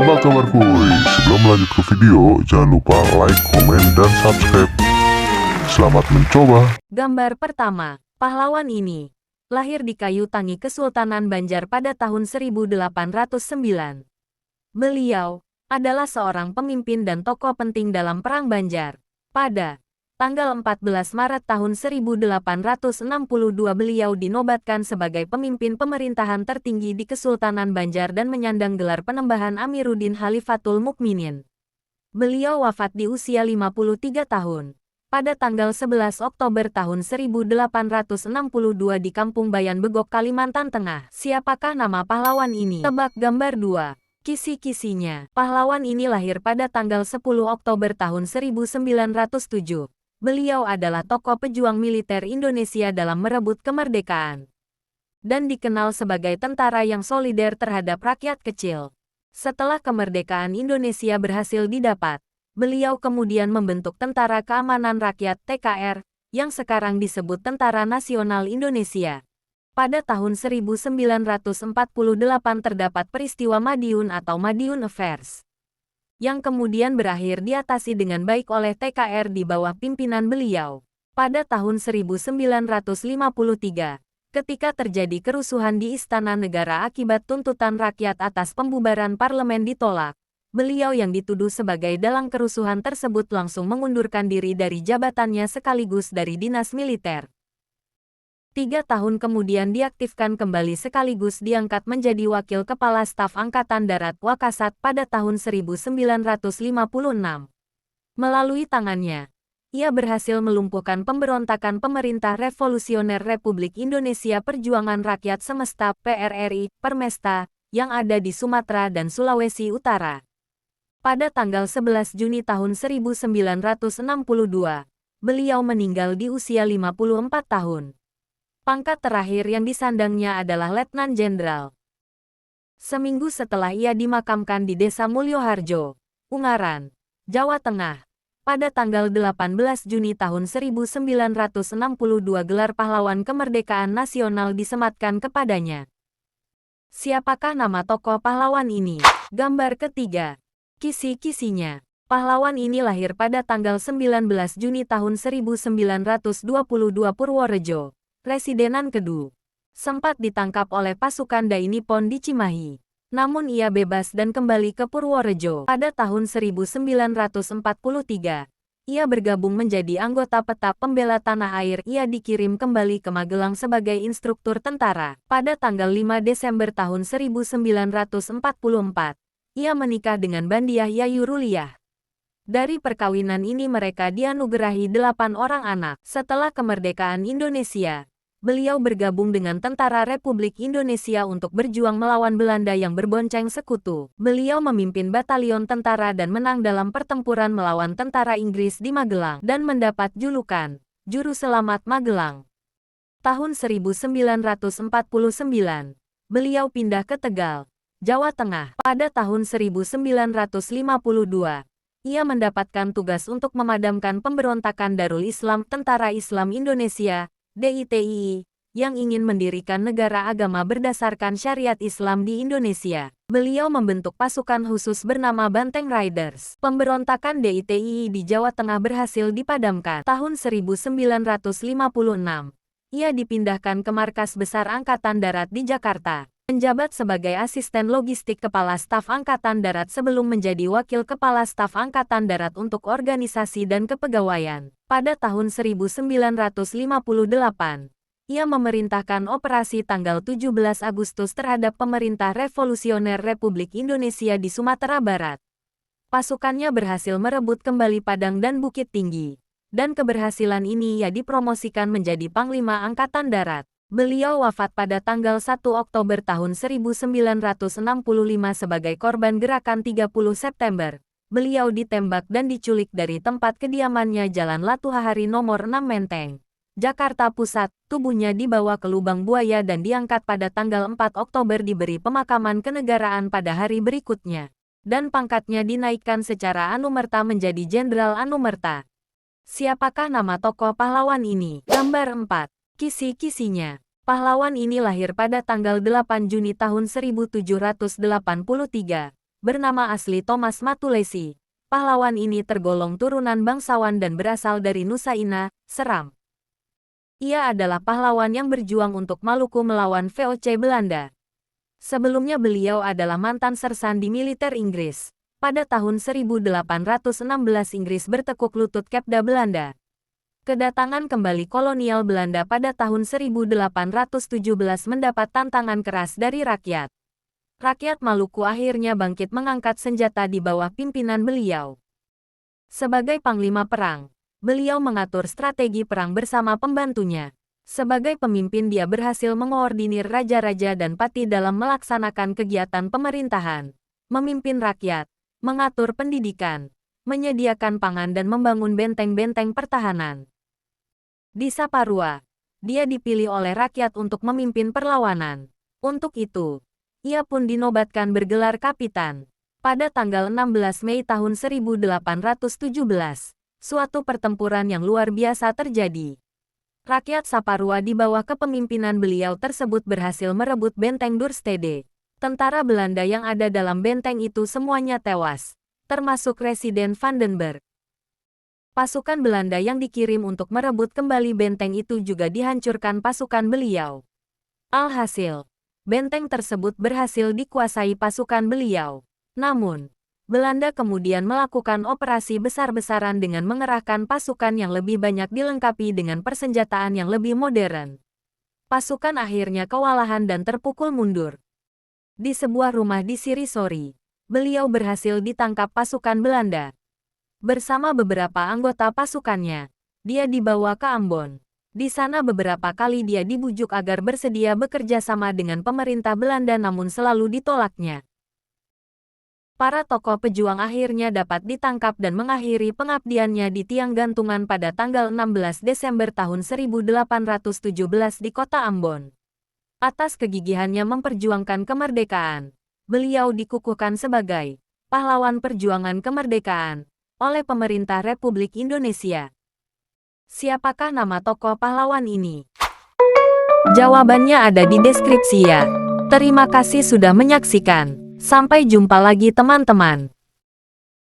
Tebak kabar kuy. Sebelum lanjut ke video, jangan lupa like, komen, dan subscribe. Selamat mencoba. Gambar pertama, pahlawan ini lahir di Kayu Tangi, Kesultanan Banjar pada tahun 1809. Beliau adalah seorang pemimpin dan tokoh penting dalam Perang Banjar. Pada tanggal 14 Maret tahun 1862 beliau dinobatkan sebagai pemimpin pemerintahan tertinggi di Kesultanan Banjar dan menyandang gelar penembahan Amiruddin Khalifatul Mukminin. Beliau wafat di usia 53 tahun. Pada tanggal 11 Oktober tahun 1862 di Kampung Bayan Begok, Kalimantan Tengah. Siapakah nama pahlawan ini? Tebak gambar 2. Kisi-kisinya. Pahlawan ini lahir pada tanggal 10 Oktober tahun 1907. Beliau adalah tokoh pejuang militer Indonesia dalam merebut kemerdekaan. Dan dikenal sebagai tentara yang solider terhadap rakyat kecil. Setelah kemerdekaan Indonesia berhasil didapat, beliau kemudian membentuk Tentara Keamanan Rakyat (TKR), yang sekarang disebut Tentara Nasional Indonesia. Pada tahun 1948 terdapat peristiwa Madiun atau Madiun Affairs, yang kemudian berakhir diatasi dengan baik oleh TKR di bawah pimpinan beliau. Pada tahun 1953, ketika terjadi kerusuhan di Istana Negara akibat tuntutan rakyat atas pembubaran parlemen ditolak, beliau yang dituduh sebagai dalang kerusuhan tersebut langsung mengundurkan diri dari jabatannya sekaligus dari dinas militer. 3 tahun kemudian diaktifkan kembali sekaligus diangkat menjadi Wakil Kepala Staf Angkatan Darat Wakasat pada tahun 1956. Melalui tangannya, ia berhasil melumpuhkan pemberontakan Pemerintah Revolusioner Republik Indonesia Perjuangan Rakyat Semesta (PRRI) Permesta yang ada di Sumatera dan Sulawesi Utara. Pada tanggal 11 Juni tahun 1962, beliau meninggal di usia 54 tahun. Pangkat terakhir yang disandangnya adalah Letnan Jenderal. Seminggu setelah ia dimakamkan di Desa Mulyoharjo, Ungaran, Jawa Tengah, pada tanggal 18 Juni tahun 1962 gelar Pahlawan Kemerdekaan Nasional disematkan kepadanya. Siapakah nama tokoh pahlawan ini? Gambar ketiga. Kisi-kisinya. Pahlawan ini lahir pada tanggal 19 Juni tahun 1922 Purworejo, Residenan Kedu. Sempat ditangkap oleh pasukan Dai Nippon di Cimahi. Namun ia bebas dan kembali ke Purworejo. Pada tahun 1943, ia bergabung menjadi anggota Petap Pembela Tanah Air. Ia dikirim kembali ke Magelang sebagai instruktur tentara. Pada tanggal 5 Desember tahun 1944, ia menikah dengan Bandiah Yayu Ruliah. Dari perkawinan ini mereka dianugerahi 8 orang anak. Setelah kemerdekaan Indonesia, beliau bergabung dengan Tentara Republik Indonesia untuk berjuang melawan Belanda yang berbonceng sekutu. Beliau memimpin batalion tentara dan menang dalam pertempuran melawan tentara Inggris di Magelang dan mendapat julukan Juru Selamat Magelang. Tahun 1949, beliau pindah ke Tegal, Jawa Tengah. Pada tahun 1952, ia mendapatkan tugas untuk memadamkan pemberontakan Darul Islam Tentara Islam Indonesia (DITII) yang ingin mendirikan negara agama berdasarkan syariat Islam di Indonesia. Beliau membentuk pasukan khusus bernama Banteng Riders. Pemberontakan DITII di Jawa Tengah berhasil dipadamkan. Tahun 1956, ia dipindahkan ke Markas Besar Angkatan Darat di Jakarta. Menjabat sebagai asisten logistik Kepala Staf Angkatan Darat sebelum menjadi Wakil Kepala Staf Angkatan Darat untuk Organisasi dan Kepegawaian. Pada tahun 1958, ia memerintahkan operasi tanggal 17 Agustus terhadap Pemerintah Revolusioner Republik Indonesia di Sumatera Barat. Pasukannya berhasil merebut kembali Padang dan Bukit Tinggi. Dan keberhasilan ini ia dipromosikan menjadi Panglima Angkatan Darat. Beliau wafat pada tanggal 1 Oktober tahun 1965 sebagai korban gerakan 30 September. Beliau ditembak dan diculik dari tempat kediamannya Jalan Latuhahari nomor 6 Menteng, Jakarta Pusat. Tubuhnya dibawa ke Lubang Buaya dan diangkat pada tanggal 4 Oktober diberi pemakaman kenegaraan pada hari berikutnya. Dan pangkatnya dinaikkan secara anumerta menjadi Jenderal Anumerta. Siapakah nama tokoh pahlawan ini? Gambar 4. Kisi-kisinya. Pahlawan ini lahir pada tanggal 8 Juni tahun 1783. bernama asli Thomas Matulesi. Pahlawan ini tergolong turunan bangsawan dan berasal dari Nusa Ina, Seram. Ia adalah pahlawan yang berjuang untuk Maluku melawan VOC Belanda. Sebelumnya beliau adalah mantan sersan di militer Inggris. Pada tahun 1816 Inggris bertekuk lutut Kepda Belanda. Kedatangan kembali kolonial Belanda pada tahun 1817 mendapat tantangan keras dari rakyat. Rakyat Maluku akhirnya bangkit mengangkat senjata di bawah pimpinan beliau. Sebagai panglima perang, beliau mengatur strategi perang bersama pembantunya. Sebagai pemimpin dia berhasil mengoordinir raja-raja dan pati dalam melaksanakan kegiatan pemerintahan, memimpin rakyat, mengatur pendidikan, menyediakan pangan dan membangun benteng-benteng pertahanan. Di Saparua, dia dipilih oleh rakyat untuk memimpin perlawanan. Untuk itu, ia pun dinobatkan bergelar kapitan. Pada tanggal 16 Mei tahun 1817, suatu pertempuran yang luar biasa terjadi. Rakyat Saparua di bawah kepemimpinan beliau tersebut berhasil merebut benteng Dorstede. Tentara Belanda yang ada dalam benteng itu semuanya tewas, termasuk Residen Vandenberg. Pasukan Belanda yang dikirim untuk merebut kembali benteng itu juga dihancurkan pasukan beliau. Alhasil, benteng tersebut berhasil dikuasai pasukan beliau. Namun, Belanda kemudian melakukan operasi besar-besaran dengan mengerahkan pasukan yang lebih banyak dilengkapi dengan persenjataan yang lebih modern. Pasukan akhirnya kewalahan dan terpukul mundur. Di sebuah rumah di Sirisori, beliau berhasil ditangkap pasukan Belanda. Bersama beberapa anggota pasukannya, dia dibawa ke Ambon. Di sana beberapa kali dia dibujuk agar bersedia bekerja sama dengan pemerintah Belanda namun selalu ditolaknya. Para tokoh pejuang akhirnya dapat ditangkap dan mengakhiri pengabdiannya di tiang gantungan pada tanggal 16 Desember tahun 1817 di kota Ambon. Atas kegigihannya memperjuangkan kemerdekaan, beliau dikukuhkan sebagai pahlawan perjuangan kemerdekaan oleh pemerintah Republik Indonesia. Siapakah nama tokoh pahlawan ini? Jawabannya ada di deskripsi ya. Terima kasih sudah menyaksikan. Sampai jumpa lagi teman-teman.